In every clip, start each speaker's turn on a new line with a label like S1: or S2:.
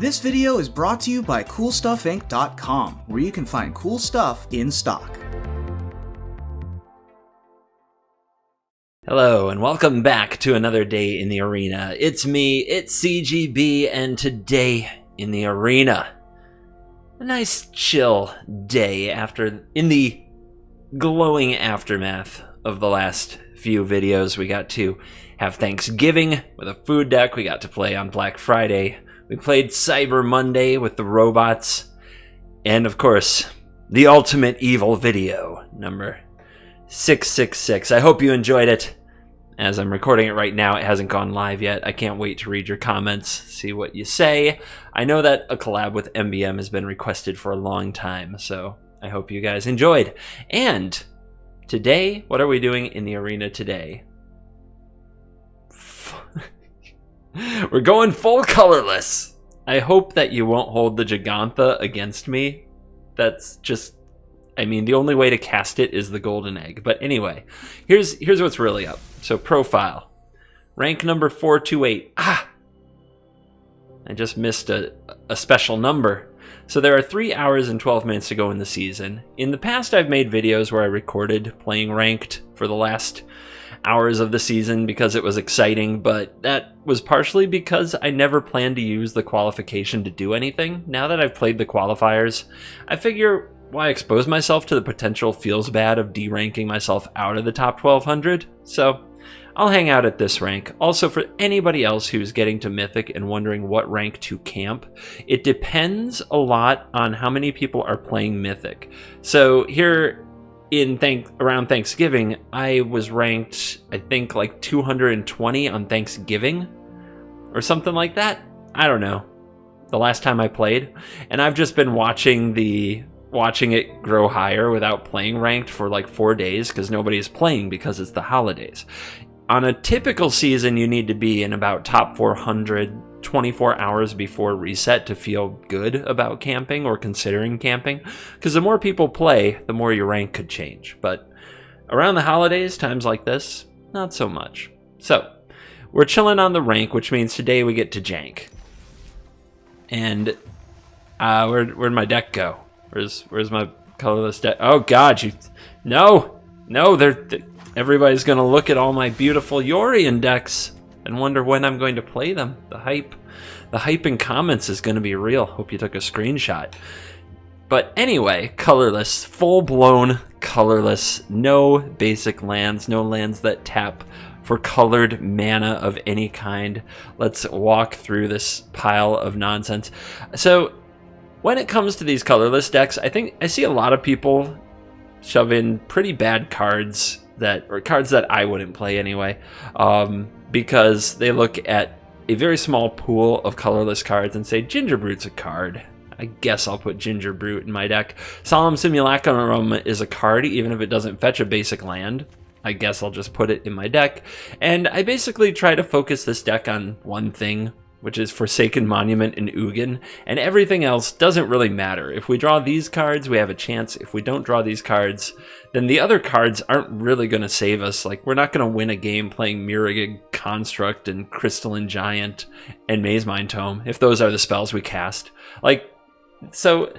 S1: This video is brought to you by CoolStuffInc.com, where you can find cool stuff in stock.
S2: Hello, and welcome back to another day in the arena. It's me, it's CGB, and today in the arena, a nice chill day in the glowing aftermath of the last few videos. We got to have Thanksgiving with a food deck. We got to play on Black Friday. We played Cyber Monday with the robots. And of course, the Ultimate Evil video, number 666. I hope you enjoyed it. As I'm recording it right now, it hasn't gone live yet. I can't wait to read your comments, see what you say. I know that a collab with MBM has been requested for a long time, so I hope you guys enjoyed. And today, what are we doing in the arena today? We're going full colorless. I hope that you won't hold the Gigantha against me. That's just, I mean, the only way to cast it is the golden egg. But anyway, here's what's really up. So profile, rank number 428. I just missed a special number. So there are 3 hours and 12 minutes to go in the season. In the past, I've made videos where I recorded playing ranked for the last hours of the season because it was exciting, but that was partially because I never planned to use the qualification to do anything. Now that I've played the qualifiers, I figure why expose myself to the potential feels bad of deranking myself out of the top 1200? So I'll hang out at this rank. Also, for anybody else who's getting to Mythic and wondering what rank to camp, it depends a lot on how many people are playing Mythic. So here around Thanksgiving, I was ranked, I think, like 220 on Thanksgiving or something like that. I don't know. The last time I played, and I've just been watching it grow higher without playing ranked for like 4 days because nobody is playing because it's the holidays. On a typical season, you need to be in about top 400 24 hours before reset to feel good about camping or considering camping, because the more people play, the more your rank could change. But around the holidays, times like this, not so much. So we're chilling on the rank, which means today we get to jank. And where'd my deck go? Where's my colorless deck? Oh God, no, everybody's gonna look at all my beautiful Yorion decks and wonder when I'm going to play them. The hype in comments is going to be real. Hope you took a screenshot. But anyway, colorless, full-blown colorless, no basic lands, no lands that tap for colored mana of any kind. Let's walk through this pile of nonsense. So when it comes to these colorless decks, I think I see a lot of people shove in pretty bad cards cards that I wouldn't play anyway. Because they look at a very small pool of colorless cards and say, Gingerbrute's a card. I guess I'll put Gingerbrute in my deck. Solemn Simulacrum is a card, even if it doesn't fetch a basic land. I guess I'll just put it in my deck. And I basically try to focus this deck on one thing, which is Forsaken Monument and Ugin, and everything else doesn't really matter. If we draw these cards, we have a chance. If we don't draw these cards, then the other cards aren't really going to save us. Like, we're not going to win a game playing Mirror Construct and Crystalline Giant and Maze Mind Tome, if those are the spells we cast. Like, so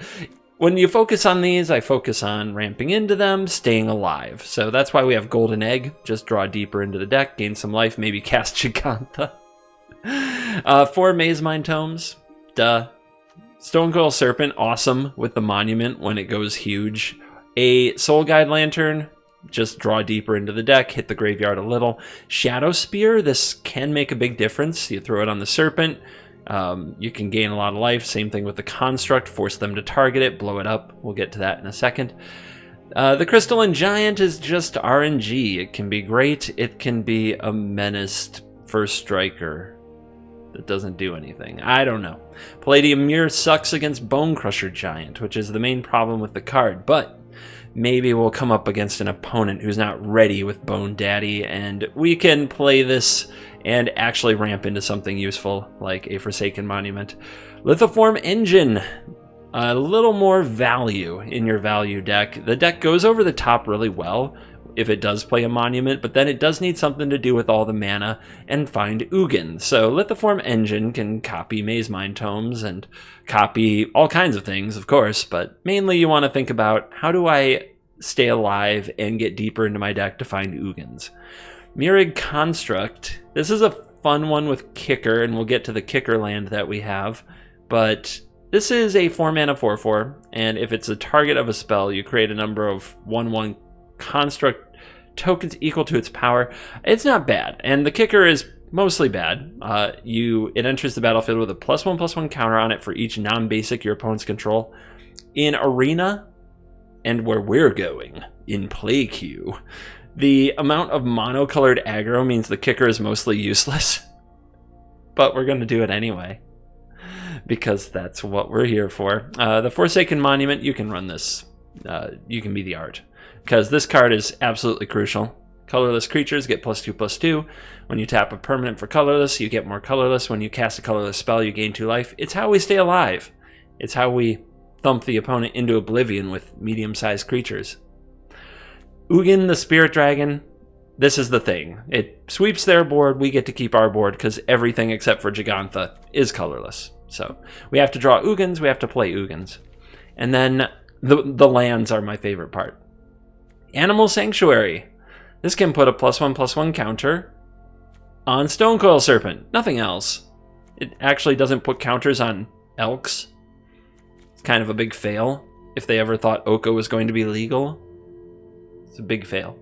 S2: when you focus on these, I focus on ramping into them, staying alive. So that's why we have Golden Egg. Just draw deeper into the deck, gain some life, maybe cast Gigantha. 4 Maze Mind Tomes, duh. Stonecoil Serpent, awesome with the Monument when it goes huge. A Soul Guide Lantern, just draw deeper into the deck, hit the graveyard a little. Shadow Spear, this can make a big difference. You throw it on the Serpent, you can gain a lot of life. Same thing with the Construct, force them to target it, blow it up. We'll get to that in a second. The Crystalline Giant is just RNG. It can be great, it can be a menaced first striker that doesn't do anything. I don't know. Palladium Mirror sucks against Bone Crusher Giant, which is the main problem with the card, but maybe we'll come up against an opponent who's not ready with Bone Daddy, and we can play this and actually ramp into something useful, like a Forsaken Monument. Lithoform Engine. A little more value in your value deck. The deck goes over the top really well if it does play a monument, but then it does need something to do with all the mana and find Ugin. So Lithoform Engine can copy Maze Mind Tomes and copy all kinds of things, of course, but mainly you want to think about how do I stay alive and get deeper into my deck to find Ugins. Myriad Construct. This is a fun one with Kicker, and we'll get to the Kicker land that we have, but this is a 4-mana 4/4, and if it's a target of a spell, you create a number of 1/1 construct tokens equal to its power. It's not bad, and the Kicker is mostly bad. It enters the battlefield with a +1/+1 counter on it for each non-basic your opponents control. In Arena, and where we're going, in play queue, the amount of monocolored aggro means the Kicker is mostly useless, but we're going to do it anyway, because that's what we're here for. The Forsaken Monument, you can run this. You can be the art, because this card is absolutely crucial. Colorless creatures get +2/+2. When you tap a permanent for colorless, you get more colorless. When you cast a colorless spell, you gain 2 life. It's how we stay alive. It's how we thump the opponent into oblivion with medium-sized creatures. Ugin, the Spirit Dragon, this is the thing. It sweeps their board, we get to keep our board, because everything except for Jegantha is colorless. So we have to draw Ugins, we have to play Ugins. And then the lands are my favorite part. Animal Sanctuary. This can put a +1/+1 counter on Stonecoil Serpent, nothing else. It actually doesn't put counters on Elks. It's kind of a big fail. If they ever thought Oko was going to be legal, it's a big fail.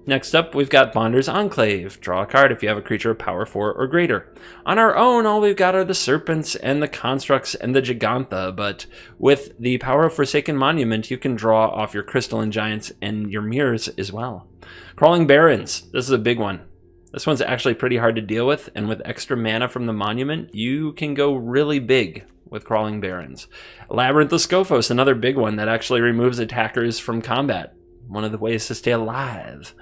S2: Next up, we've got Bonder's Enclave. Draw a card if you have a creature of power 4 or greater. On our own, all we've got are the Serpents and the Constructs and the Jegantha, but with the power of Forsaken Monument, you can draw off your Crystalline Giants and your Mirrors as well. Crawling Barrens. This is a big one. This one's actually pretty hard to deal with, and with extra mana from the Monument, you can go really big with Crawling Barrens. Labyrinth of Scophos, another big one that actually removes attackers from combat. One of the ways to stay alive.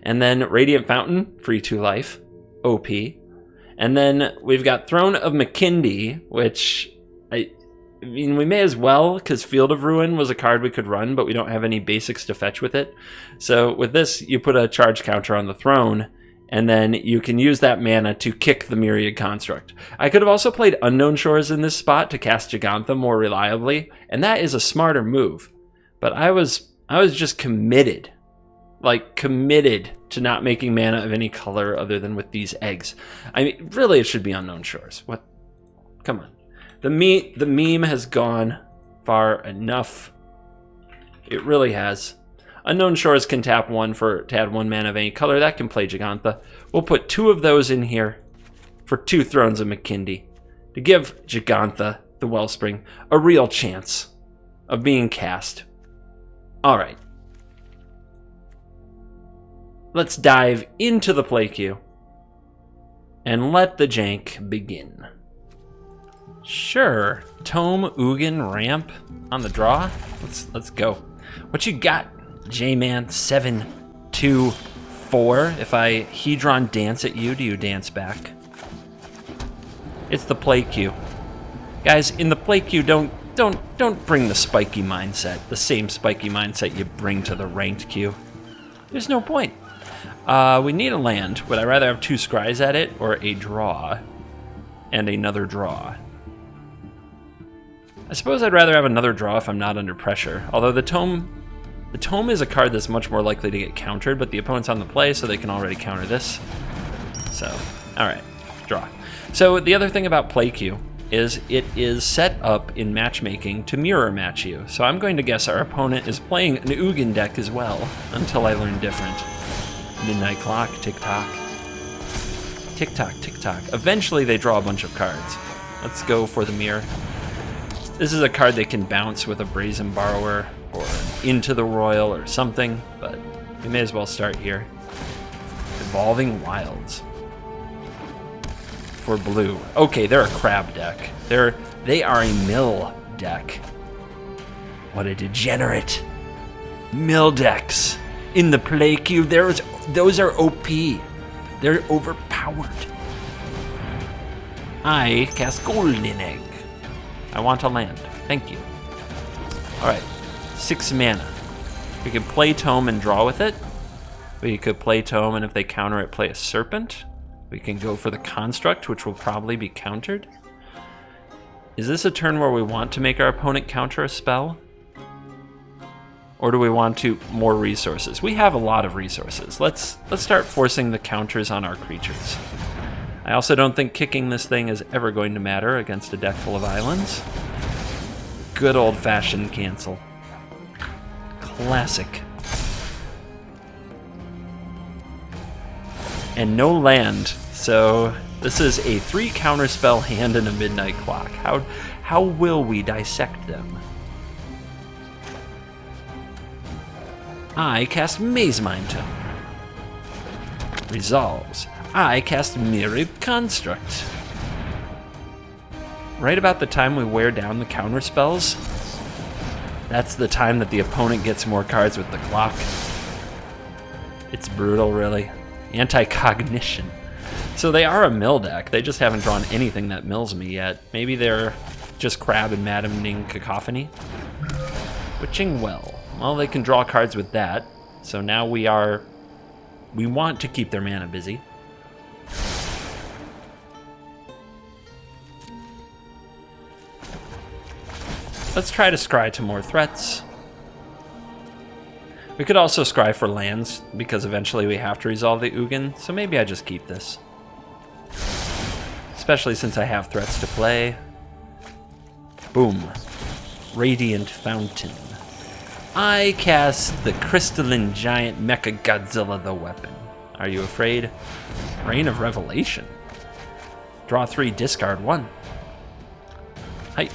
S2: And then Radiant Fountain, free 2 life, OP. And then we've got Throne of Makindi, which, I mean, we may as well, because Field of Ruin was a card we could run, but we don't have any basics to fetch with it. So with this, you put a charge counter on the throne, and then you can use that mana to kick the Myriad Construct. I could have also played Unknown Shores in this spot to cast Jegantha more reliably, and that is a smarter move. But I was just committed to not making mana of any color other than with these eggs. I mean, really, it should be Unknown Shores. What? Come on. The meme has gone far enough. It really has. Unknown Shores can tap 1 to add 1 mana of any color. That can play Jegantha. We'll put 2 of those in here for 2 Thrones of Makindi to give Jegantha, the Wellspring, a real chance of being cast. All right. Let's dive into the play queue and let the jank begin. Sure. Tome, Ugin, Ramp on the draw. Let's go. What you got, J-Man 724? If I Hedron dance at you, do you dance back? It's the play queue. Guys, in the play queue, don't bring the spiky mindset, the same spiky mindset you bring to the ranked queue. There's no point. We need a land. Would I rather have 2 scries at it or a draw and another draw? I suppose I'd rather have another draw if I'm not under pressure. Although the Tome is a card that's much more likely to get countered, but the opponent's on the play, so they can already counter this. So, all right, draw. So the other thing about play queue is it is set up in matchmaking to mirror match you. So I'm going to guess our opponent is playing an Ugin deck as well, until I learn different. Midnight Clock, tick-tock. Tick-tock, tick-tock. Eventually they draw a bunch of cards. Let's go for the mirror. This is a card they can bounce with a Brazen Borrower or Into the Royal or something, but we may as well start here. Evolving Wilds. For blue. Okay, they're a crab deck. They are a mill deck. What a degenerate. Mill decks in the play queue. Those are OP. They're overpowered. I cast Golden Egg. I want a land. Thank you. Alright. 6 mana. We could play Tome and draw with it. We could play Tome, and if they counter it, play a Serpent. We can go for the Construct, which will probably be countered. Is this a turn where we want to make our opponent counter a spell? Or do we want to more resources? We have a lot of resources. Let's start forcing the counters on our creatures. I also don't think kicking this thing is ever going to matter against a deck full of islands. Good old-fashioned cancel. Classic. And no land, so this is a 3 counterspell hand and a midnight clock. How will we dissect them? I cast Maze Mind Tome. Resolves. I cast Myriad Construct. Right about the time we wear down the counterspells, that's the time that the opponent gets more cards with the clock. It's brutal, really. Anti-cognition. So they are a mill deck. They just haven't drawn anything that mills me yet. Maybe they're just Crab and Maddening Cacophony. Witching Well. Well, they can draw cards with that. So now we want to keep their mana busy. Let's try to scry to more threats. We could also scry for lands, because eventually we have to resolve the Ugin, so maybe I just keep this. Especially since I have threats to play. Boom. Radiant Fountain. I cast the Crystalline Giant Mecha Godzilla the Weapon. Are you afraid? Reign of Revelation. Draw 3, discard 1. Hi.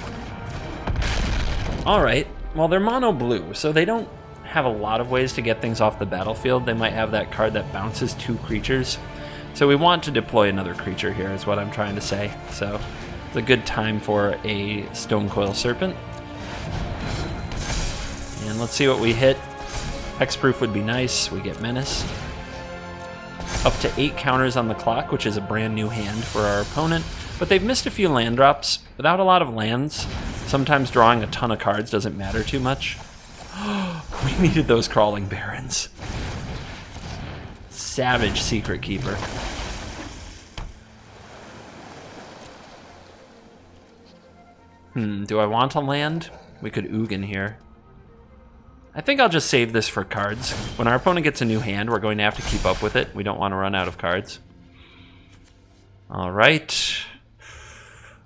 S2: Alright, well they're mono blue, so they don't have a lot of ways to get things off the battlefield. They might have that card that bounces 2 creatures. So we want to deploy another creature here is what I'm trying to say. So it's a good time for a Stonecoil Serpent. And let's see what we hit. Hexproof would be nice. We get Menace. Up to 8 counters on the clock, which is a brand new hand for our opponent. But they've missed a few land drops. Without a lot of lands, sometimes drawing a ton of cards doesn't matter too much. We needed those Crawling Barrens. Savage Secret Keeper. Do I want a land? We could Ugin here. I think I'll just save this for cards. When our opponent gets a new hand, we're going to have to keep up with it. We don't want to run out of cards. Alright.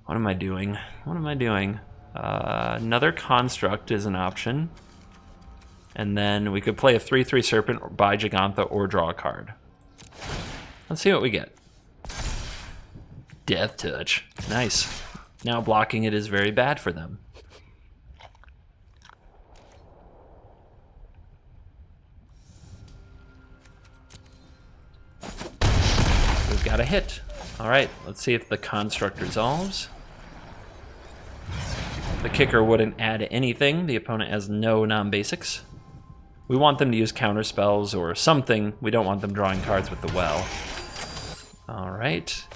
S2: What am I doing? What am I doing? Another Construct is an option. And then we could play a 3/3 Serpent, or buy Gigantha, or draw a card. Let's see what we get. Death Touch. Nice. Now blocking it is very bad for them. We've got a hit. Alright, let's see if the Construct resolves. The kicker wouldn't add anything. The opponent has no non-basics. We want them to use counter spells or something. We don't want them drawing cards with the well. Alright.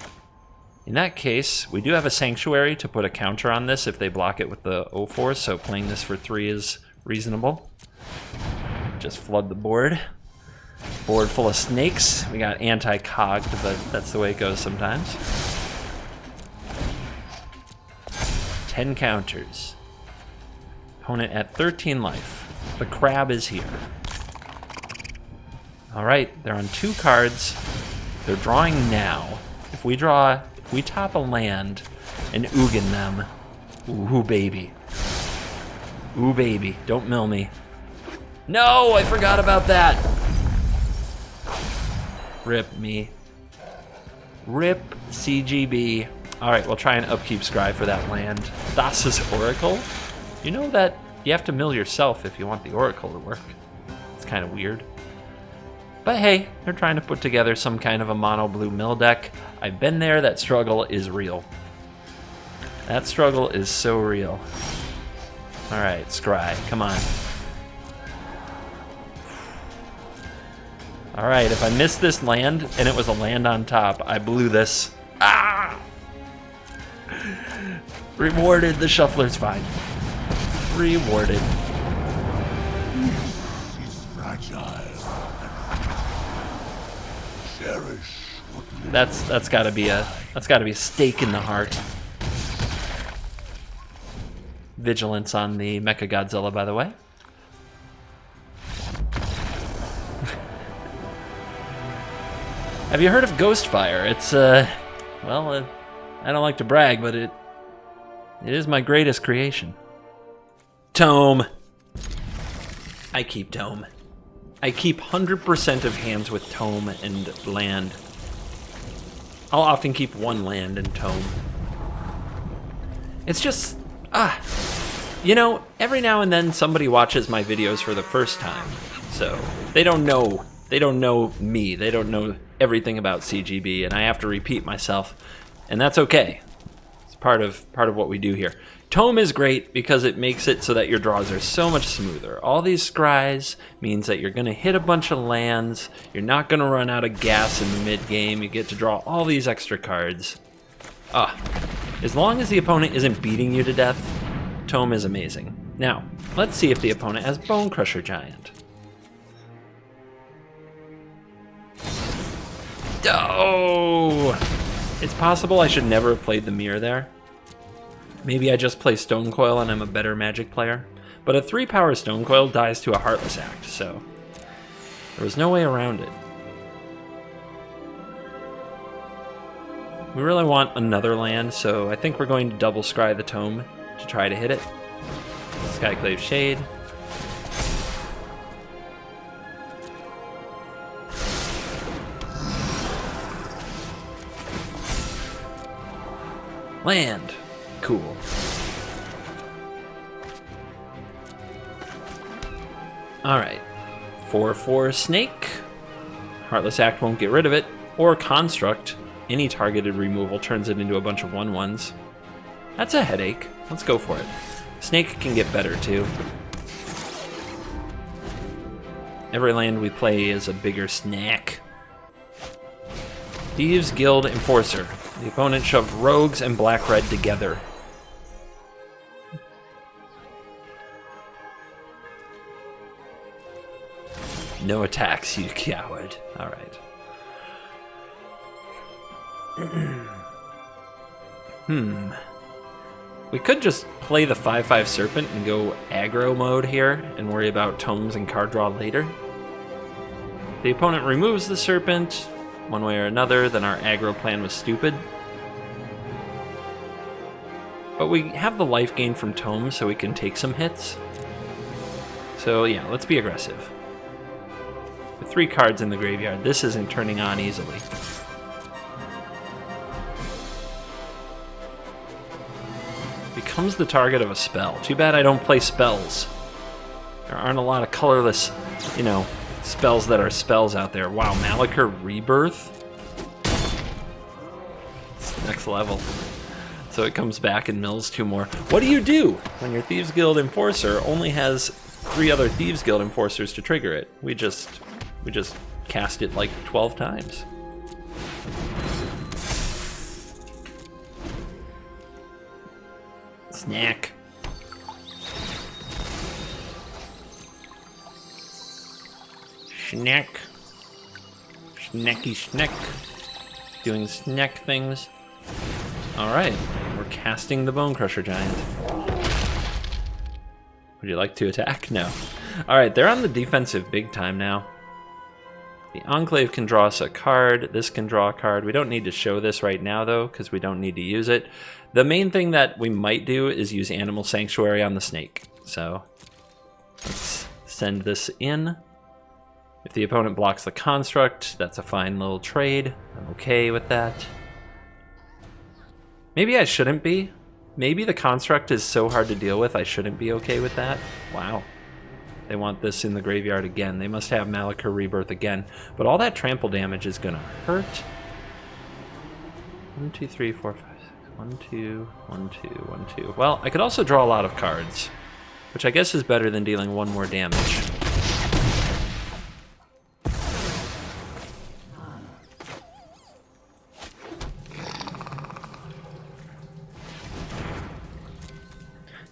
S2: In that case, we do have a Sanctuary to put a counter on this if they block it with the 0/4, so playing this for 3 is reasonable. Just flood the board. Board full of snakes. We got anti-cogged, but that's the way it goes sometimes. 10 counters. Opponent at 13 life. The Crab is here. Alright, they're on 2 cards. They're drawing now. If we top a land and Ugin them, ooh baby. Ooh baby, don't mill me. No, I forgot about that. Rip me. Rip CGB. Alright, we'll try and upkeep Scry for that land. Thassa's Oracle? You know that you have to mill yourself if you want the Oracle to work. It's kind of weird. But hey, they're trying to put together some kind of a mono blue mill deck. I've been there, that struggle is real. That struggle is so real. Alright, Scry, come on. Alright, if I missed this land and it was a land on top, I blew this. Ah! Rewarded, the Shuffler's fine. Rewarded. That's gotta be a stake in the heart. Vigilance on the Mecha Godzilla, by the way. Have you heard of Ghostfire? It's well, I don't like to brag, but it is my greatest creation. Tome. I keep Tome. I keep 100% of hands with Tome and land. I'll often keep one land and Tome. It's just, you know, every now and then somebody watches my videos for the first time, so they don't know me, they don't know everything about CGB, and I have to repeat myself, and that's okay. It's part of what we do here. Tome is great because it makes it so that your draws are so much smoother. All these scries means that you're going to hit a bunch of lands, you're not going to run out of gas in the mid-game, you get to draw all these extra cards. As long as the opponent isn't beating you to death, Tome is amazing. Now, let's see if the opponent has Bone Crusher Giant. Oh! It's possible I should never have played the mirror there. Maybe I just play Stone Coil and I'm a better Magic player. But a 3-power Stone Coil dies to a Heartless Act, so there was no way around it. We really want another land, so I think we're going to double scry the Tome to try to hit it. Skyclave Shade. Land. Cool. Alright. 4/4 Snake. Heartless Act won't get rid of it. Or Construct. Any targeted removal turns it into a bunch of 1/1s. That's a headache. Let's go for it. Snake can get better too. Every land we play is a bigger snack. Thieves Guild Enforcer. The opponent shoved rogues and black-red together. No attacks, you coward. Alright. We could just play the 5/5 Serpent and go aggro mode here and worry about tomes and card draw later. If the opponent removes the Serpent, one way or another, then our aggro plan was stupid. But we have the life gain from tomes, so we can take some hits. So yeah, let's be aggressive. With 3 cards in the graveyard, this isn't turning on easily. Becomes the target of a spell. Too bad I don't play spells. There aren't a lot of colorless, you know, spells that are spells out there. Wow, Malachor Rebirth? It's next level. So it comes back and mills 2 more. What do you do when your Thieves Guild Enforcer only has 3 other Thieves Guild Enforcers to trigger it? We just cast it like 12 times. Snack. Snack. Snacky snack. Doing snack things. Alright, we're casting the Bone Crusher Giant. Would you like to attack? No. Alright, they're on the defensive big time now. The Enclave can draw us a card. This can draw a card. We don't need to show this right now, though, because we don't need to use it. The main thing that we might do is use Animal Sanctuary on the snake. So let's send this in. If the opponent blocks the construct, that's a fine little trade. I'm okay with that. Maybe I shouldn't be. Maybe the construct is so hard to deal with, I shouldn't be okay with that. Wow. They want this in the graveyard again. They must have Malachor Rebirth again. But all that trample damage is going to hurt. 1, 2, 3, 4, 5, 6. 1, 2, 1, 2, 1, 2. Well, I could also draw a lot of cards, which I guess is better than dealing 1 more damage.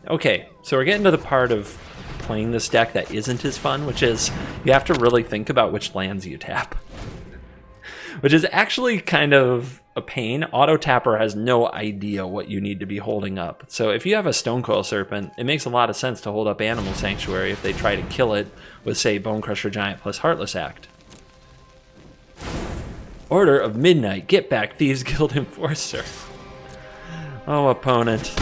S2: Okay, so we're getting to the part of playing this deck that isn't as fun, which is you have to really think about which lands you tap. Which is actually kind of a pain. Auto Tapper has no idea what you need to be holding up. So if you have a Stonecoil Serpent, it makes a lot of sense to hold up Animal Sanctuary if they try to kill it with, say, Bonecrusher Giant plus Heartless Act. Order of Midnight, get back Thieves Guild Enforcer. Oh, opponent.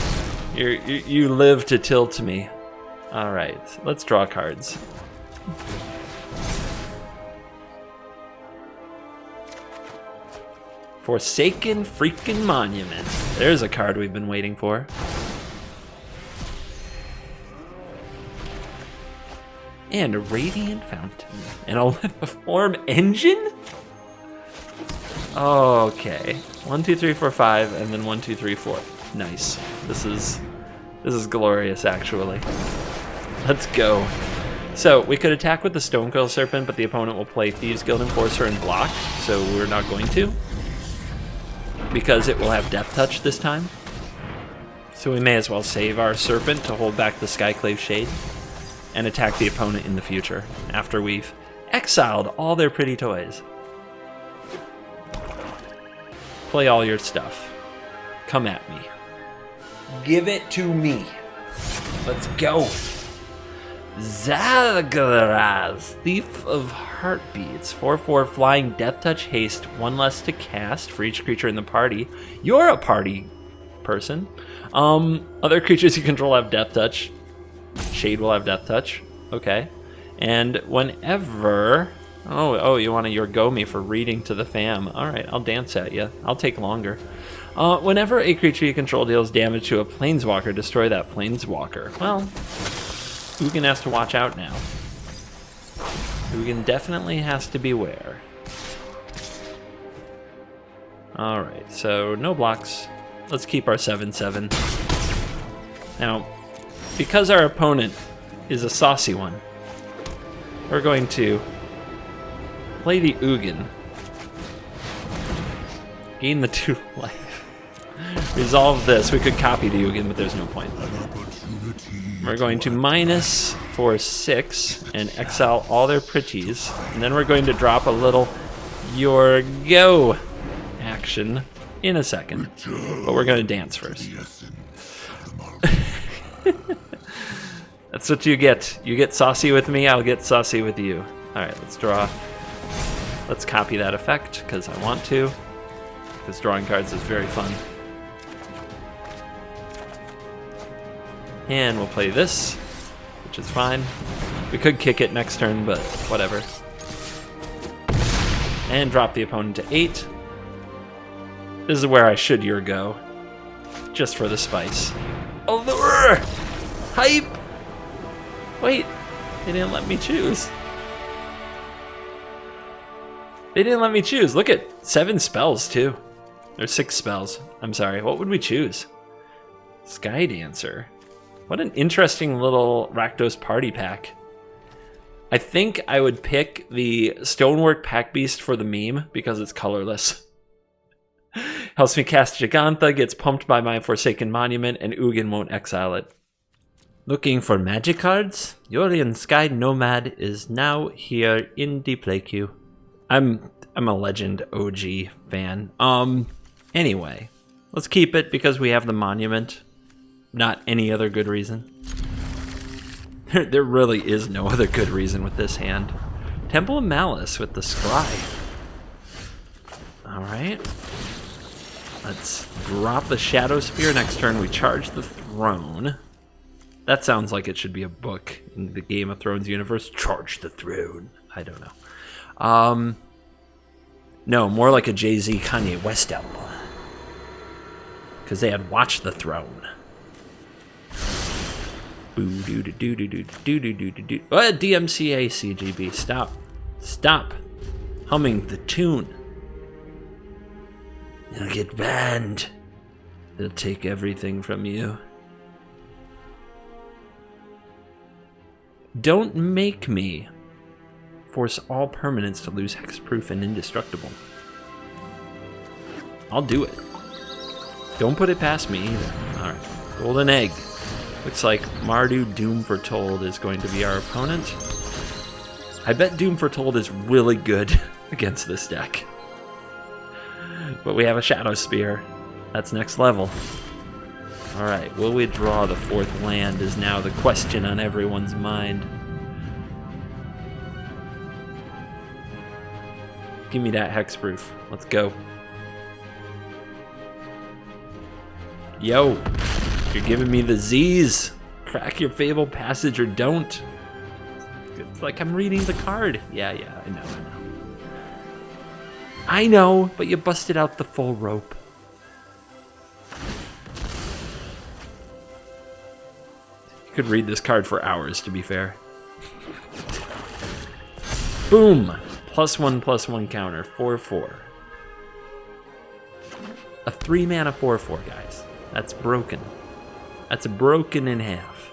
S2: You live to tilt me. Alright, let's draw cards. Forsaken freaking Monument. There's a card we've been waiting for. And a Radiant Fountain. And a Lithiform Engine? Okay. 1, 2, 3, 4, 5, and then 1, 2, 3, 4. Nice. This is glorious, actually. Let's go. So, we could attack with the Stonecoil Serpent, but the opponent will play Thieves Guild Enforcer and block, so we're not going to. Because it will have Death Touch this time. So we may as well save our Serpent to hold back the Skyclave Shade and attack the opponent in the future after we've exiled all their pretty toys. Play all your stuff. Come at me. Give it to me. Let's go. Zalgaraz, Thief of Heartbeats. 4/4 flying, Death Touch, haste, 1 less to cast for each creature in the party. You're a party person. Other creatures you control have Death Touch. Shade will have Death Touch. Okay. And whenever... Oh, you want to Yorgo me for reading to the fam. Alright, I'll dance at you. I'll take longer. Whenever a creature you control deals damage to a Planeswalker, destroy that Planeswalker. Well... Ugin has to watch out now. Ugin definitely has to beware. Alright, so no blocks. Let's keep our 7/7. Now, because our opponent is a saucy one, we're going to play the Ugin. Gain the 2 life. Resolve this. We could copy the Ugin, but there's no point. We're going to minus for 6 and exile all their pretties. And then we're going to drop a little Yorgo action in a second. But we're going to dance first. That's what you get. You get saucy with me, I'll get saucy with you. Alright, let's draw. Let's copy that effect, because I want to. Because drawing cards is very fun. And we'll play this, which is fine. We could kick it next turn, but whatever. And drop the opponent to 8. This is where I should Yorgo. Just for the spice. Allure! Hype! Wait, they didn't let me choose. They didn't let me choose. Look at 7 spells, too. Or 6 spells. I'm sorry, what would we choose? Sky Dancer. What an interesting little Rakdos party pack. I think I would pick the Stonework Pack Beast for the meme because it's colorless. Helps me cast Gigantha, gets pumped by my Forsaken Monument, and Ugin won't exile it. Looking for magic cards? Yorion Sky Nomad is now here in the play queue. I'm a Legend OG fan. Anyway, let's keep it because we have the Monument. Not any other good reason. There really is no other good reason with this hand. Temple of Malice with the Scry. Alright. Let's drop the Shadow Spear. Next turn we charge the Throne. That sounds like it should be a book in the Game of Thrones universe. Charge the Throne. I don't know. No, more like a Jay-Z Kanye West album. Because they had Watch the Throne. DMCA CGB. Stop. Stop humming the tune. You'll get banned. They'll take everything from you. Don't make me force all permanents to lose hexproof and indestructible. I'll do it. Don't put it past me either. Alright. Golden Egg. Looks like Mardu Doom Foretold is going to be our opponent. I bet Doom Foretold is really good against this deck. But we have a Shadow Spear. That's next level. Alright, will we draw the 4th land is now the question on everyone's mind. Give me that hexproof. Let's go. Yo, you're giving me the Z's. Crack your Fabled Passage or don't. It's like I'm reading the card. Yeah, I know. I know, but you busted out the full rope. You could read this card for hours, to be fair. Boom! +1/+1 counter, 4/4. A 3-mana 4/4, guys. That's broken. That's broken in half.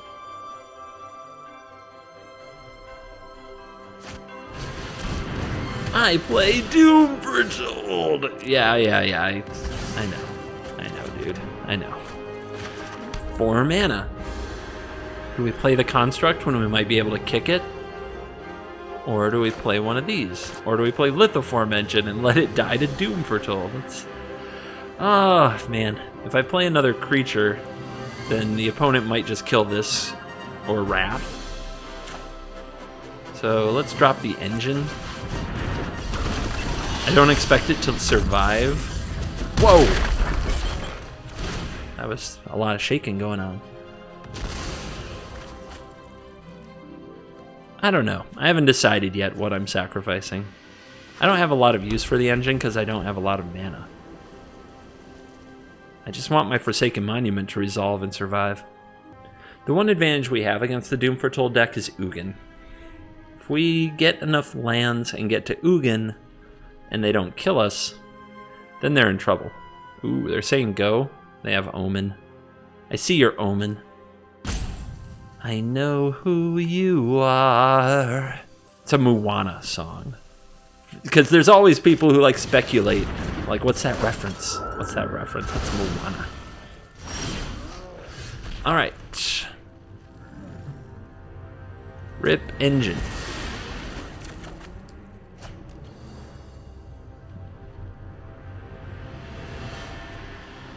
S2: I play Doom Foretold. Yeah. I know, dude. I know. 4 mana. Do we play the Construct when we might be able to kick it? Or do we play one of these? Or do we play Lithoform Engine and let it die to Doom Foretold? Oh, man. If I play another creature, then the opponent might just kill this or Wrath. So let's drop the Engine. I don't expect it to survive. Whoa! That was a lot of shaking going on. I don't know. I haven't decided yet what I'm sacrificing. I don't have a lot of use for the Engine because I don't have a lot of mana. I just want my Forsaken Monument to resolve and survive. The one advantage we have against the Doom Foretold deck is Ugin. If we get enough lands and get to Ugin, and they don't kill us, then they're in trouble. Ooh, they're saying go. They have Omen. I see your Omen. I know who you are. It's a Moana song. Because there's always people who like speculate. Like, what's that reference? What's that reference? That's Moana. Alright. Rip Engine.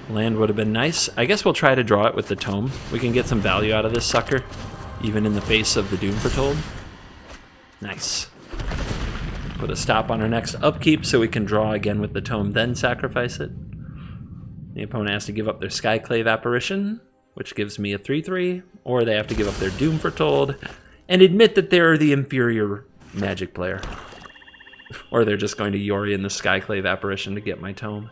S2: Land would have been nice. I guess we'll try to draw it with the Tome. We can get some value out of this sucker, even in the face of the Doom Foretold. Nice. Put a stop on our next upkeep so we can draw again with the Tome, then sacrifice it. The opponent has to give up their Skyclave Apparition, which gives me a 3/3, or they have to give up their Doom Foretold and admit that they're the inferior Magic player. Or they're just going to Yori in the Skyclave Apparition to get my Tome.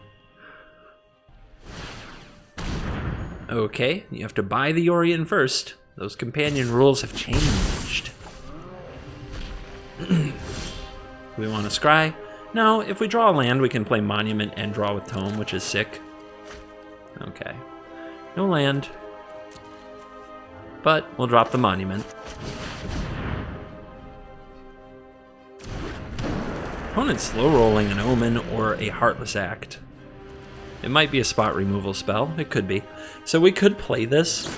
S2: Okay, you have to buy the Yorion first. Those companion rules have changed. We want to scry? No, if we draw a land, we can play Monument and draw with Tome, which is sick. Okay. No land. But we'll drop the Monument. Opponent's slow rolling an Omen or a Heartless Act. It might be a spot removal spell. It could be. So we could play this.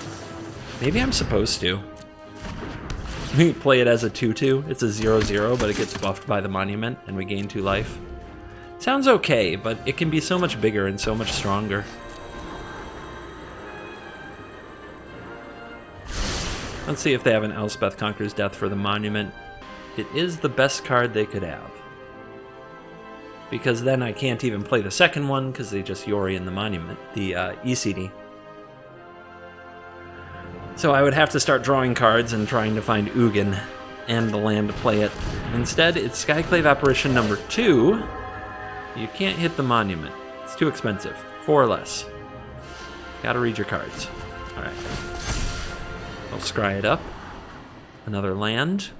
S2: Maybe I'm supposed to. We play it as a 2/2. It's a 0/0, but it gets buffed by the Monument, and we gain 2 life. Sounds okay, but it can be so much bigger and so much stronger. Let's see if they have an Elspeth Conquers Death for the Monument. It is the best card they could have. Because then I can't even play the second one, because they just Yori in the Monument, the ECD. So I would have to start drawing cards and trying to find Ugin and the land to play it. Instead, it's Skyclave Apparition number 2. You can't hit the Monument. It's too expensive. 4 or less. Gotta read your cards. Alright. I'll scry it up. Another land.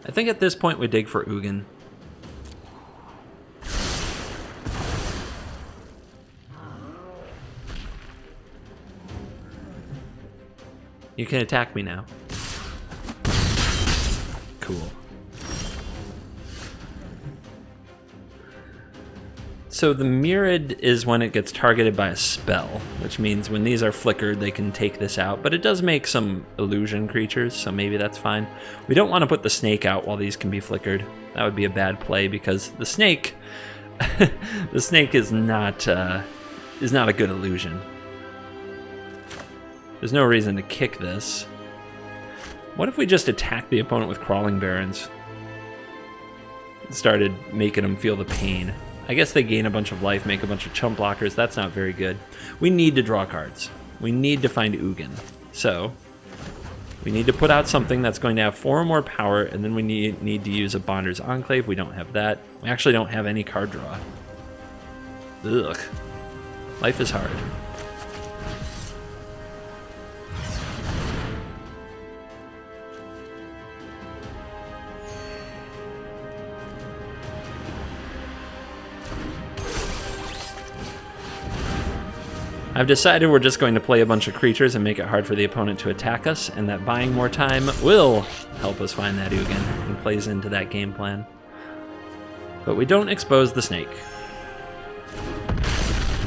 S2: I think at this point we dig for Ugin. You can attack me now. Cool. So the Mirrored is when it gets targeted by a spell, which means when these are flickered, they can take this out. But it does make some illusion creatures, so maybe that's fine. We don't want to put the snake out while these can be flickered. That would be a bad play because the snake, the snake is not a good illusion. There's no reason to kick this. What if we just attack the opponent with Crawling Barrens? Started making them feel the pain. I guess they gain a bunch of life, make a bunch of chump blockers. That's not very good. We need to draw cards. We need to find Ugin. So, we need to put out something that's going to have 4 or more power, and then we need to use a Bonder's Enclave. We don't have that. We actually don't have any card draw. Ugh. Life is hard. I've decided we're just going to play a bunch of creatures and make it hard for the opponent to attack us, and that buying more time will help us find that Ugin and plays into that game plan. But we don't expose the snake.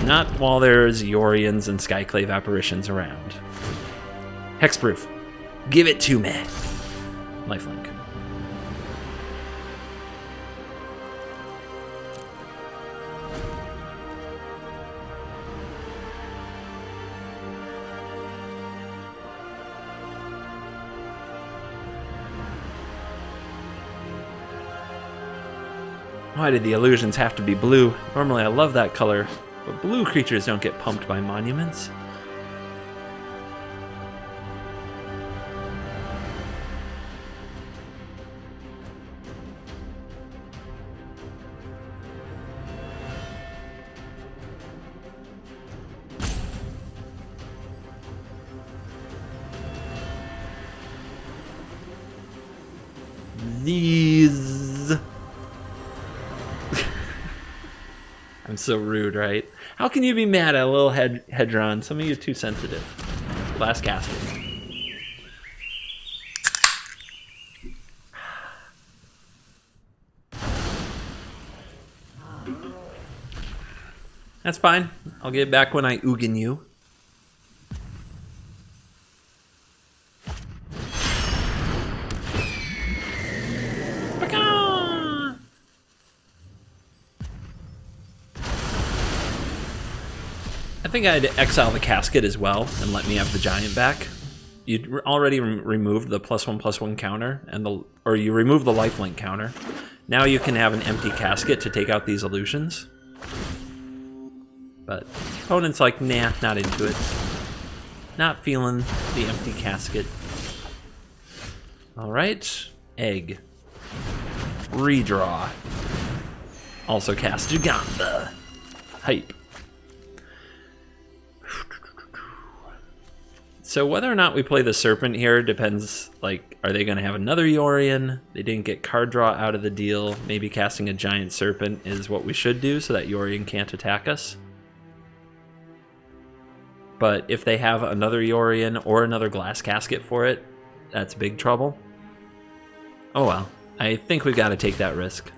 S2: Not while there's Yorions and Skyclave Apparitions around. Hexproof. Give it to me. Lifelink. Why did the illusions have to be blue? Normally I love that color, but blue creatures don't get pumped by monuments. These... I'm so rude, right? How can you be mad at a little Hedron? Some of you are too sensitive. Last casket. That's fine. I'll get it back when I Ugin you. I think I'd exile the casket as well and let me have the giant back. You'd already removed the +1/+1 counter, and or you remove the lifelink counter. Now you can have an empty casket to take out these illusions. But opponent's like, nah, not into it. Not feeling the empty casket. Alright, egg. Redraw. Also cast Giganta. Hype. So whether or not we play the Serpent here depends, like, are they going to have another Yorion? They didn't get card draw out of the deal. Maybe casting a giant Serpent is what we should do so that Yorion can't attack us. But if they have another Yorion or another glass casket for it, that's big trouble. Oh well, I think we've got to take that risk.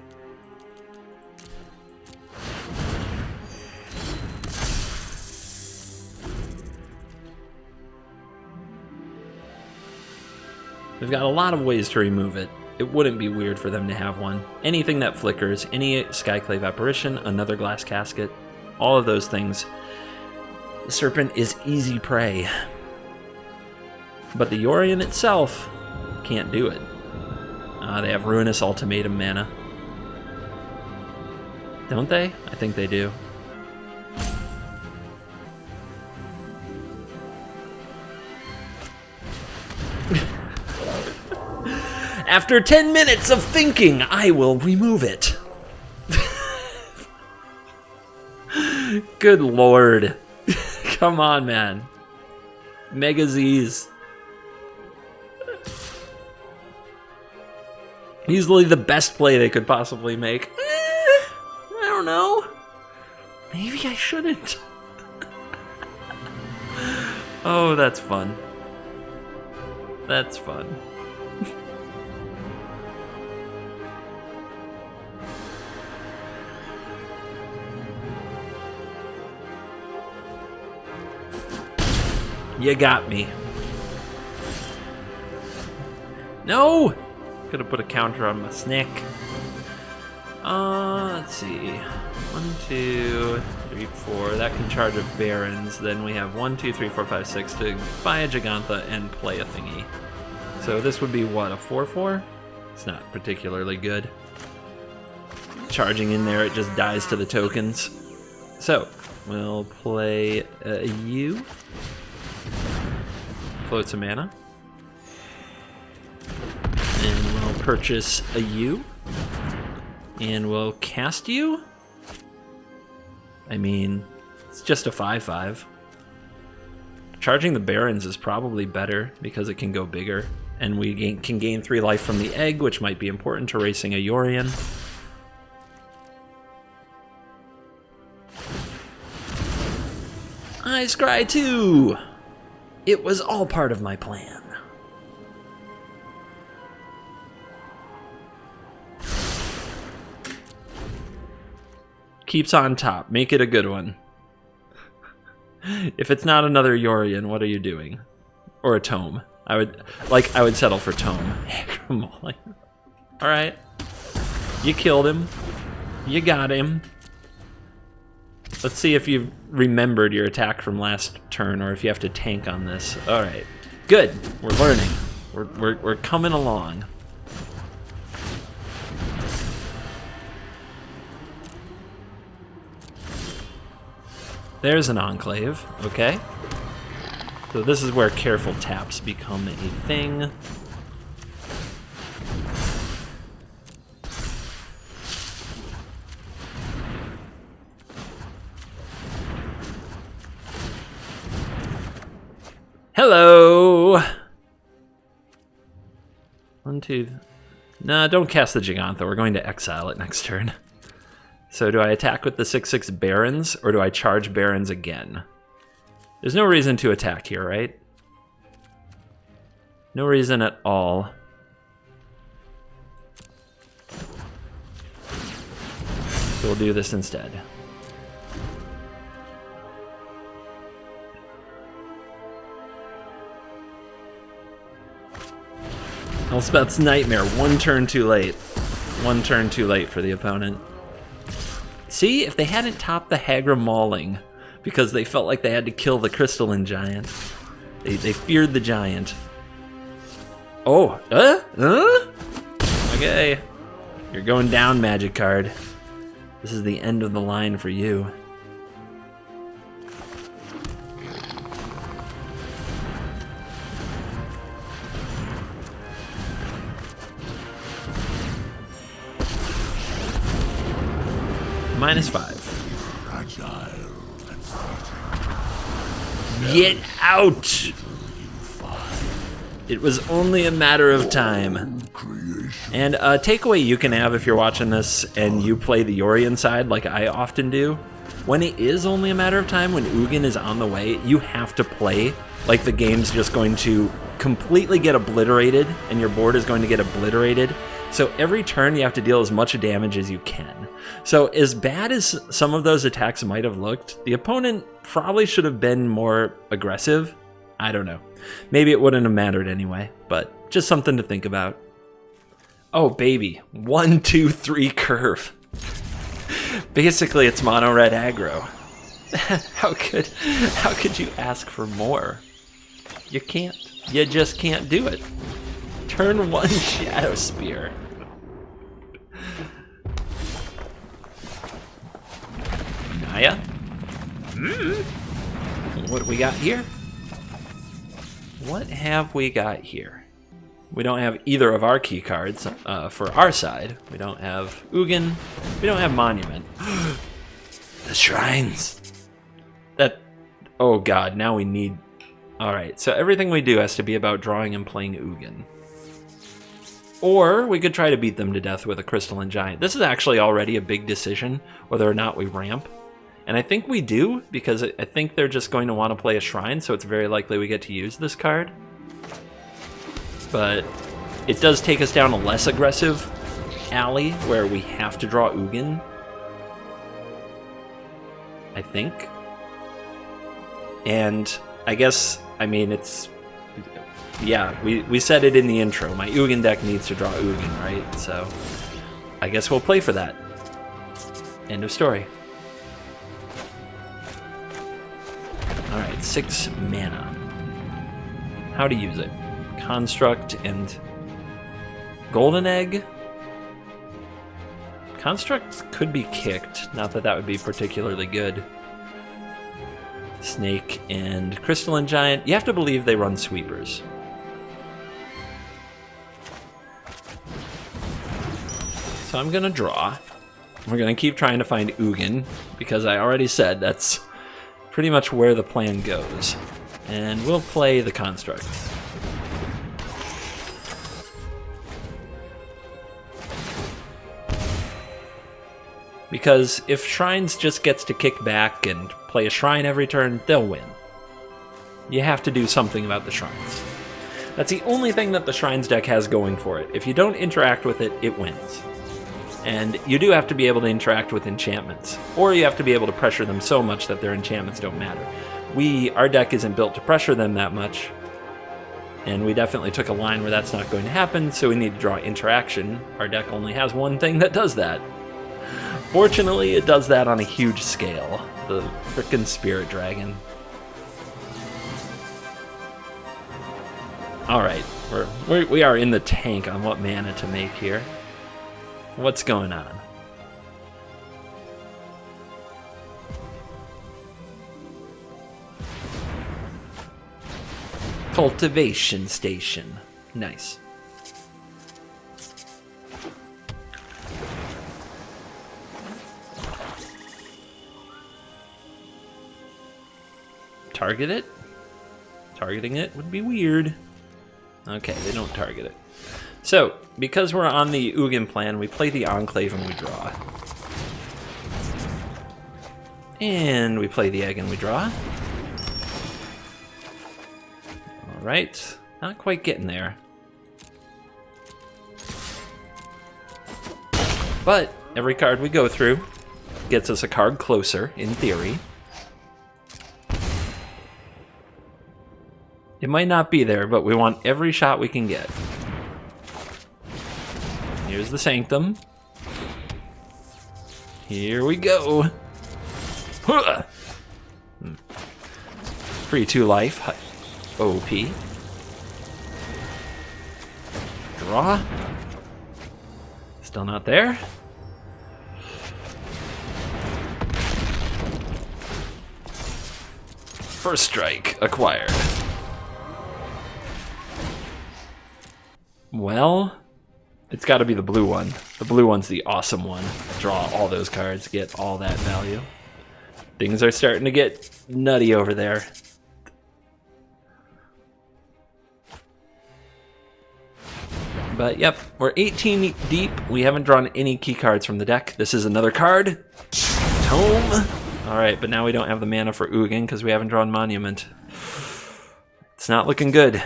S2: We've got a lot of ways to remove it. It wouldn't be weird for them to have one. Anything that flickers, any Skyclave Apparition, another glass casket, all of those things. The Serpent is easy prey. But the Yorion itself can't do it. They have Ruinous Ultimatum mana. Don't they? I think they do. After 10 minutes of thinking, I will remove it. Good lord. Come on, man. Mega Z's. Easily the best play they could possibly make. I don't know. Maybe I shouldn't. Oh, that's fun. That's fun. You got me. No! Could have put a counter on my snack. Let's see. 1, 2, 3, 4. That can charge a Barons. Then we have 1, 2, 3, 4, 5, 6 to buy a Gigantha and play a thingy. So this would be what, a 4/4? It's not particularly good. Charging in there, it just dies to the tokens. So we'll play a U. Float some mana. And we'll purchase a U. And we'll cast you. I mean, it's just a 5/5. Charging the Barons is probably better because it can go bigger. And we can gain 3 life from the egg, which might be important to racing a Yorion. I scry 2! It was all part of my plan. Keeps on top. Make it a good one. If it's not another Yorion, what are you doing? Or a Tome. I would settle for Tome. Alright. You killed him. You got him. Let's see if you've remembered your attack from last turn or if you have to tank on this. Alright. Good. We're learning. We're coming along. There's an Enclave. Okay. So this is where careful taps become a thing. Hello! 1, 2... Nah, don't cast the Gigantha. We're going to exile it next turn. So do I attack with the 6/6 Barons, or do I charge Barons again? There's no reason to attack here, right? No reason at all. So we'll do this instead. Elspeth's Nightmare, 1 turn too late. 1 turn too late for the opponent. See, if they hadn't topped the Hagra Mauling, because they felt like they had to kill the Crystalline Giant. They feared the Giant. Oh, okay. You're going down, Magic card. This is the end of the line for you. -5. Get out! It was only a matter of time. And a takeaway you can have if you're watching this and you play the Yorion side like I often do, when it is only a matter of time, when Ugin is on the way, you have to play like the game's just going to completely get obliterated and your board is going to get obliterated. So every turn you have to deal as much damage as you can. So as bad as some of those attacks might have looked, the opponent probably should have been more aggressive. I don't know. Maybe it wouldn't have mattered anyway, but just something to think about. Oh baby, 1, 2, 3 curve. Basically it's mono red aggro. How could you ask for more? You can't. You just can't do it. Turn 1 Shadow Spear. Naya? What do we got here? What have we got here? We don't have either of our key cards for our side. We don't have Ugin. We don't have Monument. The shrines. That. Oh god, now we need. Alright, so everything we do has to be about drawing and playing Ugin. Or we could try to beat them to death with a Crystalline Giant. This is actually already a big decision, whether or not we ramp. And I think we do, because I think they're just going to want to play a Shrine, so it's very likely we get to use this card. But it does take us down a less aggressive alley, where we have to draw Ugin. I think. And I guess I mean, it's... Yeah, we said it in the intro. My Ugin deck needs to draw Ugin, right? So I guess we'll play for that. End of story. Alright, 6 mana. How to use it. Construct and Golden Egg. Construct could be kicked, not that that would be particularly good. Snake and Crystalline Giant. You have to believe they run sweepers. So I'm gonna draw. We're gonna keep trying to find Ugin, because I already said that's pretty much where the plan goes. And we'll play the Construct. Because if Shrines just gets to kick back and play a Shrine every turn, they'll win. You have to do something about the Shrines. That's the only thing that the Shrines deck has going for it. If you don't interact with it, it wins. And you do have to be able to interact with enchantments, or you have to be able to pressure them so much that their enchantments don't matter. Our deck isn't built to pressure them that much, and we definitely took a line where that's not going to happen, so we need to draw interaction. Our deck only has one thing that does that. Fortunately, it does that on a huge scale. The frickin' Spirit Dragon. Alright, we are in the tank on what mana to make here. What's going on? Cultivation Station. Nice. Target it? Targeting it would be weird. Okay, they don't target it. So, because we're on the Ugin plan, we play the Enclave and we draw. And we play the Egg and we draw. Alright, not quite getting there. But every card we go through gets us a card closer, in theory. It might not be there, but we want every shot we can get. Here's the Sanctum. Here we go. Free 2 life. OP. Draw. Still not there. First strike acquired. Well, it's got to be the blue one. The blue one's the awesome one. Draw all those cards, get all that value. Things are starting to get nutty over there. But yep, we're 18 deep. We haven't drawn any key cards from the deck. This is another card. Tome. Alright, but now we don't have the mana for Ugin because we haven't drawn Monument. It's not looking good.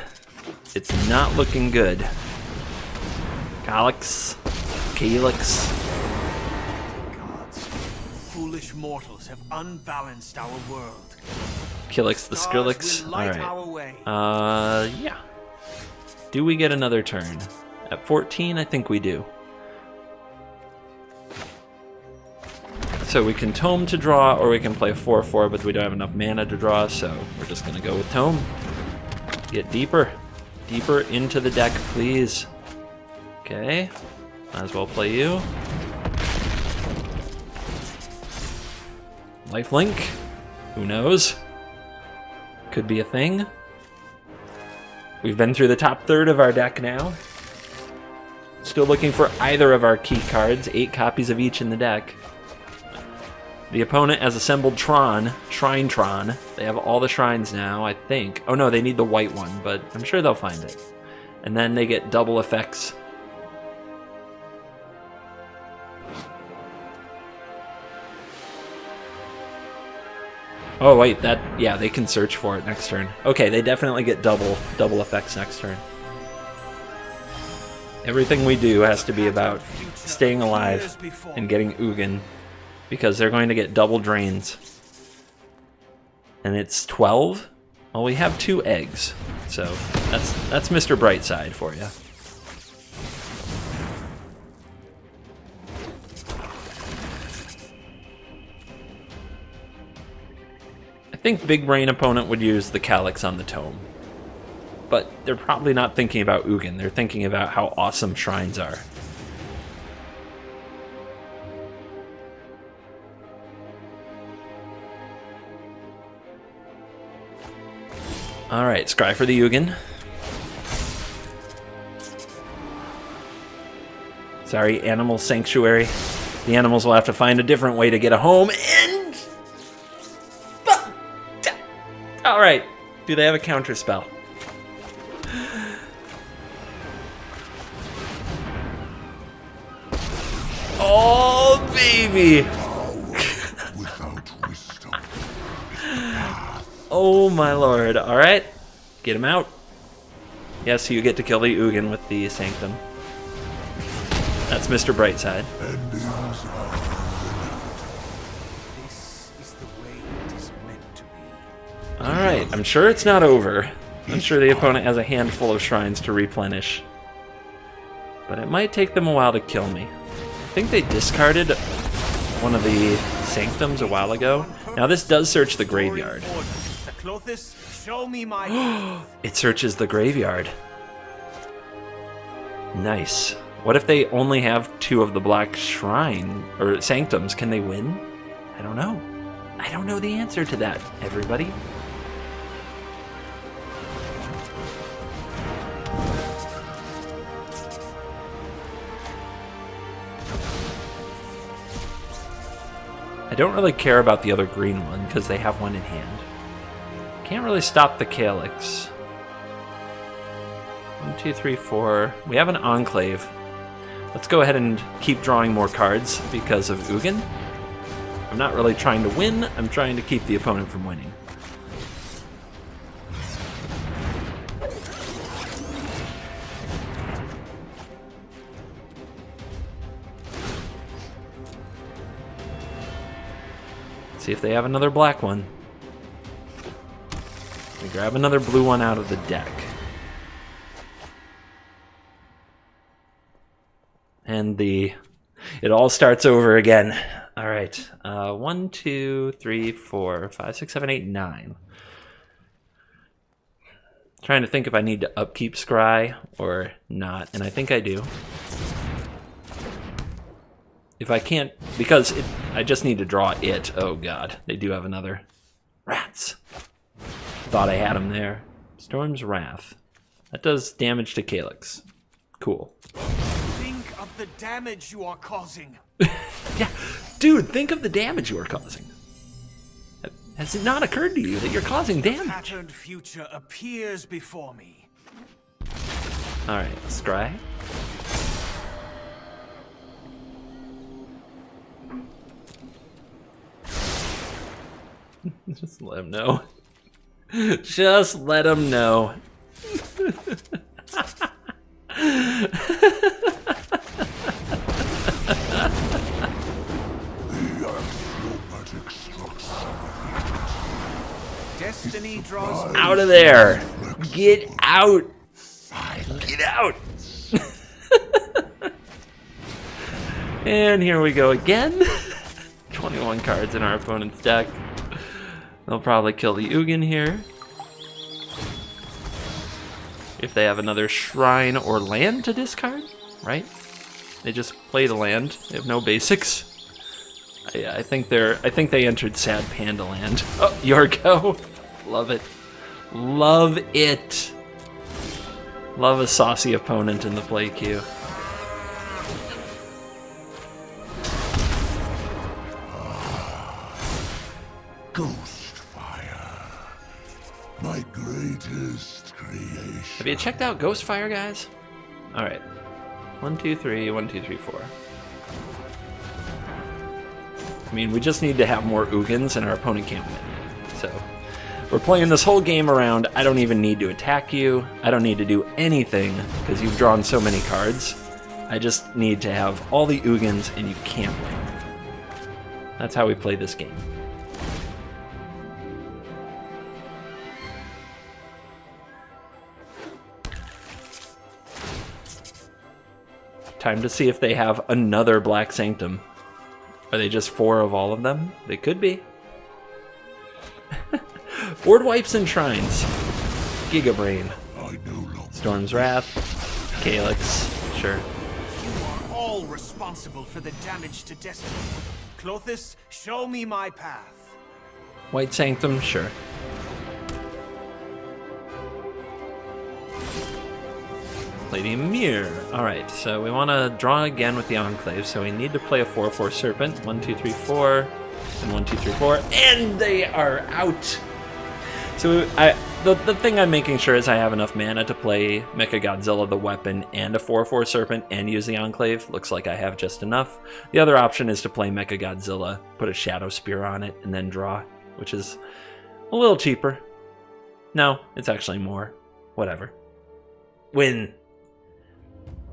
S2: It's not looking good. Calyx.
S3: Gods, foolish mortals have unbalanced our world.
S2: Calyx the Skrillex. Alright. Yeah. Do we get another turn? At 14, I think we do. So we can Tome to draw, or we can play 4/4, but we don't have enough mana to draw, so we're just going to go with Tome. Get deeper. Deeper into the deck, please. Okay. Might as well play you. Lifelink. Who knows? Could be a thing. We've been through the top third of our deck now. Still looking for either of our key cards. 8 copies of each in the deck. The opponent has assembled Tron, Shrine Tron. They have all the shrines now, I think. Oh no, they need the white one, but I'm sure they'll find it. And then they get double effects. Oh wait, yeah, they can search for it next turn. Okay, they definitely get double effects next turn. Everything we do has to be about staying alive and getting Ugin, because they're going to get double drains. And it's 12? Well, we have 2 eggs, so that's Mr. Brightside for you. I think big brain opponent would use the Calyx on the Tome. But they're probably not thinking about Ugin, they're thinking about how awesome shrines are. Alright, scry for the Ugin. Sorry, Animal Sanctuary. The animals will have to find a different way to get a home, and... Alright, do they have a counter spell? Oh, baby! Oh my lord. Alright. Get him out. Yes, you get to kill the Ugin with the Sanctum. That's Mr. Brightside.
S3: This is the way it is meant to be.
S2: Alright, I'm sure it's not over. I'm sure the opponent has a handful of shrines to replenish. But it might take them a while to kill me. I think they discarded one of the Sanctums a while ago. Now this does search the graveyard.
S3: Clothis, show me my
S2: It searches the graveyard. Nice. What if they only have 2 of the black shrine or sanctums? Can they win? I don't know. I don't know the answer to that, everybody. I don't really care about the other green one because they have one in hand. Can't really stop the Calyx. 1, 2, 3, 4. We have an Enclave. Let's go ahead and keep drawing more cards because of Ugin. I'm not really trying to win, I'm trying to keep the opponent from winning. Let's see if they have another black one. We grab another blue one out of the deck. And it all starts over again. All right, 1, 2, 3, 4, 5, 6, 7, 8, 9. Trying to think if I need to upkeep Scry or not, and I think I do. If I can't, because I just need to draw it. Oh god, they do have another. Rats. Thought I had him there. Storm's Wrath. That does damage to Calyx. Cool.
S3: Think of the damage you are causing.
S2: Yeah, dude, think of the damage you are causing. Has it not occurred to you that you're causing damage?
S3: Patterned future appears before me.
S2: Alright, Scry. Just let him know. Just let him know.
S3: Destiny draws
S2: Out of there! Get out! Get out! And here we go again. 21 cards in our opponent's deck. They'll probably kill the Ugin here. If they have another shrine or land to discard, right? They just play the land. They have no basics. Yeah, I think they entered Sad Panda Land. Oh, your go. Love it. Love it. Love a saucy opponent in the play queue.
S4: My greatest creation.
S2: Have you checked out Ghostfire, guys? Alright. 1, 2, 3, 1, 2, 3, 4. I mean, we just need to have more Ugins and our opponent can't win. So, we're playing this whole game around, I don't even need to attack you. I don't need to do anything because you've drawn so many cards. I just need to have all the Ugins and you can't win. That's how we play this game. Time to see if they have another Black Sanctum. Are they just 4 of all of them? They could be. Board wipes and shrines. Gigabrain.
S4: I no longer
S2: Storm's Wrath. Calyx. Sure.
S3: You are all responsible for the damage to Destiny. Clothis, show me my path.
S2: White Sanctum. Sure. Palladium Mirror. Alright, so we want to draw again with the Enclave, so we need to play a 4/4 Serpent. 1, 2, 3, 4. And 1, 2, 3, 4. And they are out! So the thing I'm making sure is I have enough mana to play Mechagodzilla the weapon and a 4/4 Serpent and use the Enclave. Looks like I have just enough. The other option is to play Mechagodzilla, put a Shadow Spear on it, and then draw, which is a little cheaper. No, it's actually more. Whatever. Win.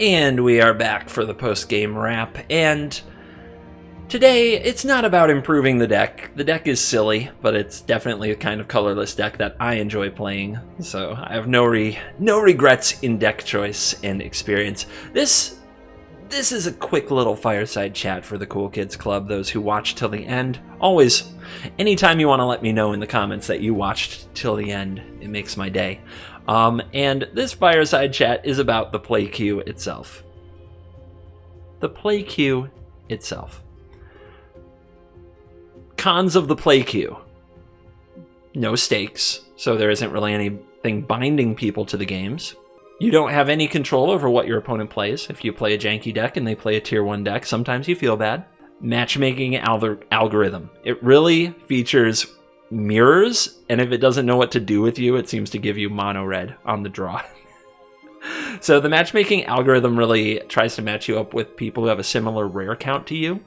S2: And we are back for the post-game wrap, and today, it's not about improving the deck. The deck is silly, but it's definitely a kind of colorless deck that I enjoy playing, so I have no regrets in deck choice and experience. This is a quick little fireside chat for the Cool Kids Club, those who watch till the end. Always, anytime you want to let me know in the comments that you watched till the end, it makes my day. And this fireside chat is about the play queue itself. The play queue itself. Cons of the play queue. No stakes, so there isn't really anything binding people to the games. You don't have any control over what your opponent plays. If you play a janky deck and they play a tier 1 deck, sometimes you feel bad. Matchmaking algorithm. It really features mirrors, and if it doesn't know what to do with you, it seems to give you mono red on the draw. So the matchmaking algorithm really tries to match you up with people who have a similar rare count to you,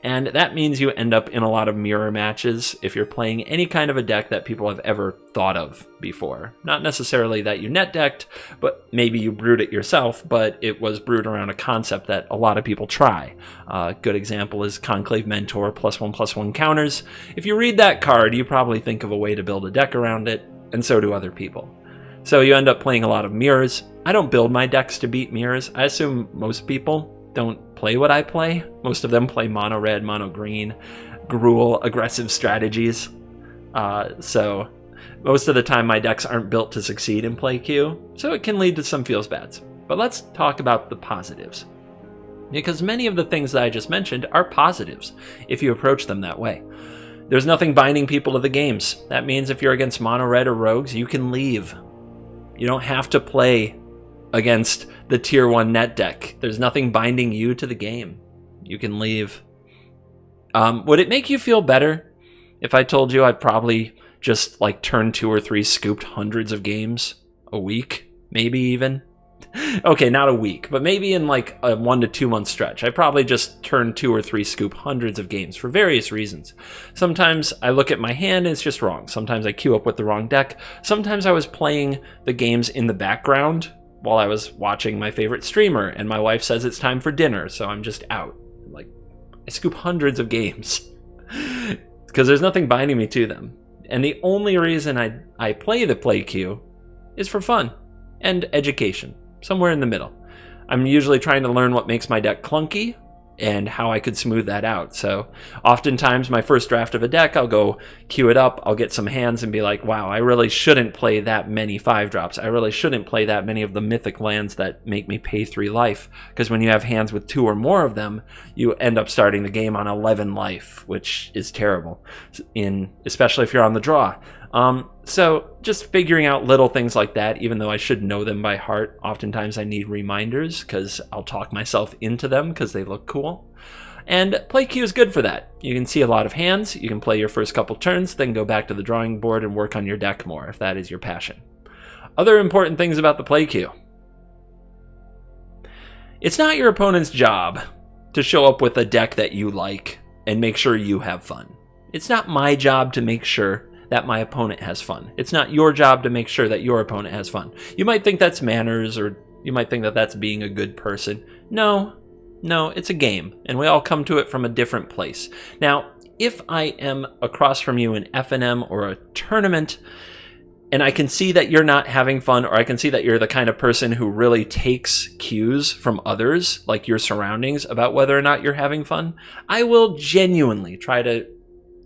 S2: and that means you end up in a lot of mirror matches if you're playing any kind of a deck that people have ever thought of before. Not necessarily that you net decked, but maybe you brewed it yourself, but it was brewed around a concept that a lot of people try. A good example is Conclave Mentor +1/+1 counters. If you read that card, you probably think of a way to build a deck around it, and so do other people. So you end up playing a lot of mirrors. I don't build my decks to beat mirrors. I assume most people don't play what I play. Most of them play mono red, mono green, gruel, aggressive strategies. So most of the time my decks aren't built to succeed in play queue, so it can lead to some feels bads. But let's talk about the positives. Because many of the things that I just mentioned are positives if you approach them that way. There's nothing binding people to the games. That means if you're against mono red or rogues, you can leave. You don't have to play against the tier 1 net deck. There's nothing binding you to the game. You can leave. Would it make you feel better if I told you I'd probably just like turn 2 or 3 scooped hundreds of games a week? Maybe even? Okay, not a week, but maybe in like a 1 to 2 month stretch. I probably just turn 2 or 3 scoop hundreds of games for various reasons. Sometimes I look at my hand and it's just wrong. Sometimes I queue up with the wrong deck. Sometimes I was playing the games in the background while I was watching my favorite streamer, and my wife says it's time for dinner, so I'm just out. Like, I scoop hundreds of games because there's nothing binding me to them. And the only reason I play the play queue is for fun and education, somewhere in the middle. I'm usually trying to learn what makes my deck clunky and how I could smooth that out. So oftentimes my first draft of a deck, I'll go queue it up, I'll get some hands and be like, wow, I really shouldn't play that many 5-drops. I really shouldn't play that many of the mythic lands that make me pay 3 life. Because when you have hands with 2 or more of them, you end up starting the game on 11 life, which is terrible, especially if you're on the draw. So just figuring out little things like that, even though I should know them by heart, oftentimes I need reminders because I'll talk myself into them because they look cool. And play queue is good for that. You can see a lot of hands, you can play your first couple turns, then go back to the drawing board and work on your deck more if that is your passion. Other important things about the play queue. It's not your opponent's job to show up with a deck that you like and make sure you have fun. It's not my job to make sure that my opponent has fun. It's not your job to make sure that your opponent has fun. You might think that's manners, or you might think that that's being a good person. No, it's a game, and we all come to it from a different place. Now, if I am across from you in FNM or a tournament, and I can see that you're not having fun, or I can see that you're the kind of person who really takes cues from others, like your surroundings, about whether or not you're having fun, I will genuinely try to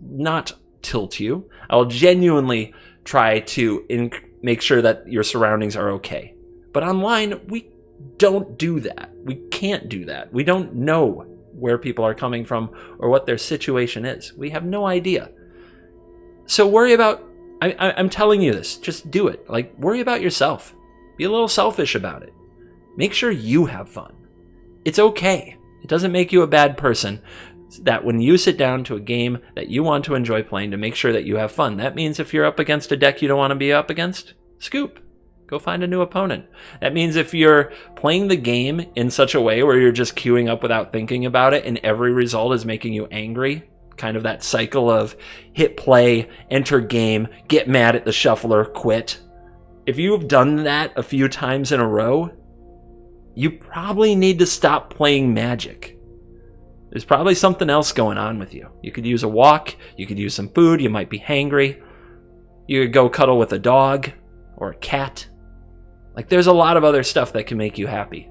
S2: not tilt you. I'll genuinely try to make sure that your surroundings are okay. But online, we don't do that. We can't do that. We don't know where people are coming from or what their situation is. We have no idea. So worry about, I'm telling you this, just do it. Like, worry about yourself. Be a little selfish about it. Make sure you have fun. It's okay. It doesn't make you a bad person that when you sit down to a game that you want to enjoy playing, to make sure that you have fun. That means if you're up against a deck you don't want to be up against, scoop. Go find a new opponent. That means if you're playing the game in such a way where you're just queuing up without thinking about it and every result is making you angry, kind of that cycle of hit play, enter game, get mad at the shuffler, quit. If you've done that a few times in a row, you probably need to stop playing Magic. There's probably something else going on with you. You could use a walk, you could use some food, you might be hangry, you could go cuddle with a dog or a cat. Like, there's a lot of other stuff that can make you happy.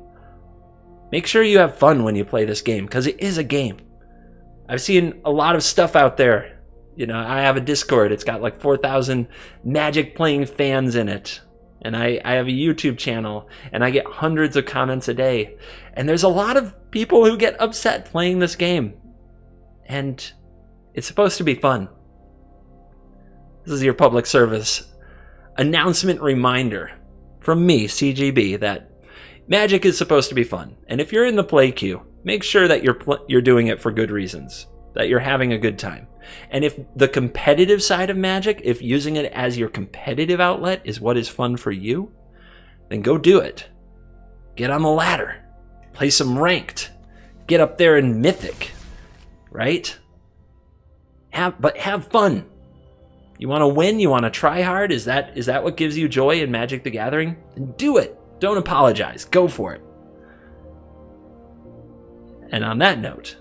S2: Make sure you have fun when you play this game, because it is a game. I've seen a lot of stuff out there. You know, I have a Discord. It's got like 4,000 Magic playing fans in it. And I have a YouTube channel, and I get hundreds of comments a day. And there's a lot of people who get upset playing this game. And it's supposed to be fun. This is your public service announcement reminder from me, CGB, that Magic is supposed to be fun. And if you're in the play queue, make sure that you're doing it for good reasons, that you're having a good time. And if the competitive side of Magic, if using it as your competitive outlet is what is fun for you, then go do it. Get on the ladder. Play some ranked. Get up there in Mythic. Right? But have fun. You want to win? You want to try hard? Is that what gives you joy in Magic the Gathering? Then do it. Don't apologize. Go for it. And on that note,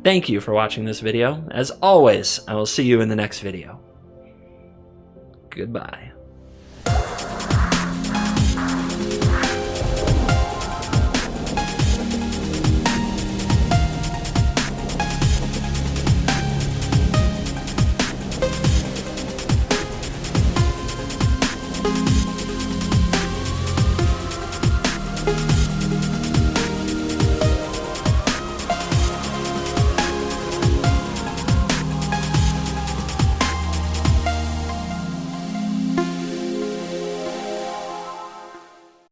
S2: thank you for watching this video. As always, I will see you in the next video. Goodbye.